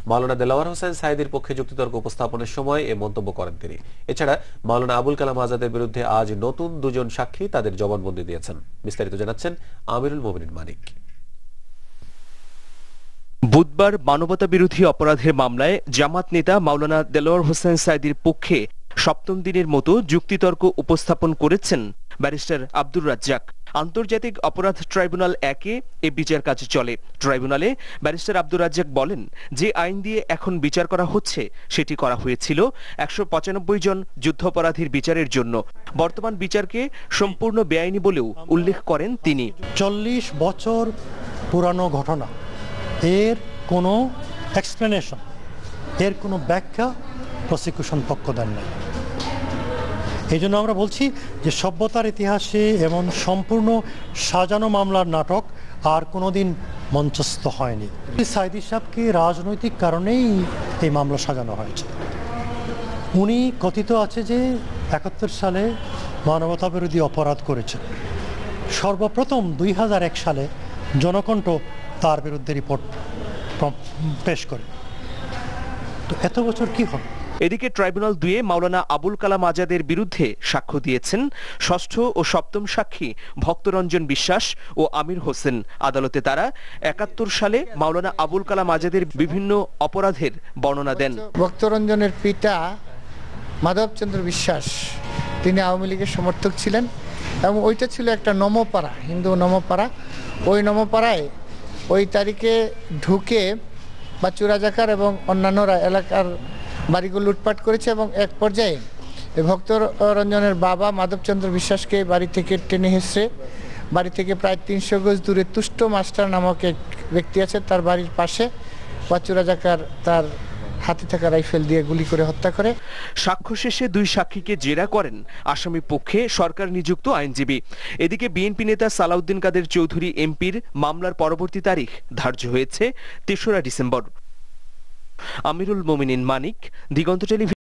মাওলানা দেলাওয়ার হোসেন সাঈদীর পক্ষে যুক্তিতর্ক উপস্থাপনের সময় এ মন্তব্য করেন তিনি। এছাড়া মাওলানা আবুল কালাম আজাদের বিরুদ্ধে আজ নতুন দুজন সাক্ষী তাদের জবানবন্দি দিয়েছেন। বিস্তারিত জানাচ্ছেন আমিরুল মোমিনিন মানিক। বুধবার মানবতা বিরোধী অপরাধের মামলায় জামাত নেতা মাওলানা দেলাওয়ার হোসেন সাঈদীর পক্ষে সপ্তম দিনের মতো যুক্তিতর্ক উপস্থাপন করেছেন ব্যারিস্টার আব্দুর রাজ্জাক। আন্তর্জাতিক অপরাধ ট্রাইব্যুনাল 1-এ এ বিচার কাজ চলে। ট্রাইব্যুনালে ব্যারিস্টার আব্দুর রাজ্জাক বলেন, যে আইন দিয়ে এখন বিচার করা হচ্ছে সেটি করা হয়েছিল 195 জন যুদ্ধাপরাধীর বিচারের জন্য। বর্তমান বিচারকে সম্পূর্ণ বেআইনি বলেও উল্লেখ করেন তিনি। 40 বছর পুরানো ঘটনা, এর কোনো এক্সপ্লেনেশন, এর কোনো ব্যাখ্যা প্রসিকিউশন পক্ষ দেন নাই। এই জন্য আমরা বলছি যে সভ্যতার ইতিহাসে এমন সম্পূর্ণ সাজানো মামলার নাটক আর কোনোদিন মঞ্চস্থ হয়নি। সাঈদী সাহেবকে রাজনৈতিক কারণেই এই মামলা সাজানো হয়েছে। উনি কথিত আছে যে 71 সালে মানবতা বিরোধী অপরাধ করেছেন। সর্বপ্রথম 2001 সালে জনকণ্ঠ তার বিরুদ্ধে রিপোর্ট পেশ করে। তো এত বছর কি হল? এদিকে ট্রাইব্যুনাল 2-এ মাওলানা আবুল কালাম আজাদের বিরুদ্ধে সাক্ষ্য দিয়েছেন ষষ্ঠ ও সপ্তম সাক্ষী ভক্তরঞ্জন বিশ্বাস ও আমির হোসেন। আদালতে তারা 71 সালে মাওলানা আবুল কালাম আজাদের বিভিন্ন অপরাধের বর্ণনা দেন। ভক্তরঞ্জনের পিতা মাধবচন্দ্র বিশ্বাস, তিনি আওয়ামী লীগের সমর্থক ছিলেন এবং ওইটা ছিল একটা নমপাড়া, হিন্দু নমপাড়া। ওই নমপাড়ায় ওই তারিখে ঢুকে বাচ্চু রাজাকার এবং অন্যান্যরা এলাকার বাড়িগুলো লুটপাট করেছে এবং এক পর্যায়ে ভক্তরঞ্জনের বাবা মাধবচন্দ্র বিশ্বাসকে বাড়ি থেকে টেনে হেসড়ে বাড়ি থেকে প্রায় 300 গজ দূরে তুষ্ট মাস্টার নামক এক ব্যক্তি আছে, তার বাড়ির পাশে বাচ্চু রাজাকার তার হাতে থাকা রাইফেল দিয়ে গুলি করে হত্যা করে। সাক্ষ্য শেষে 2 সাক্ষীকে জেরা করেন আসামি পক্ষে সরকার নিযুক্ত আইনজীবী। এদিকে বিএনপি নেতা সালাউদ্দিন কাদের চৌধুরী এমপির মামলার পরবর্তী তারিখ ধার্য হয়েছে 3রা ডিসেম্বর। আমিরুল মোমিনিন মানিক, দিগন্ত টেলিভিশন।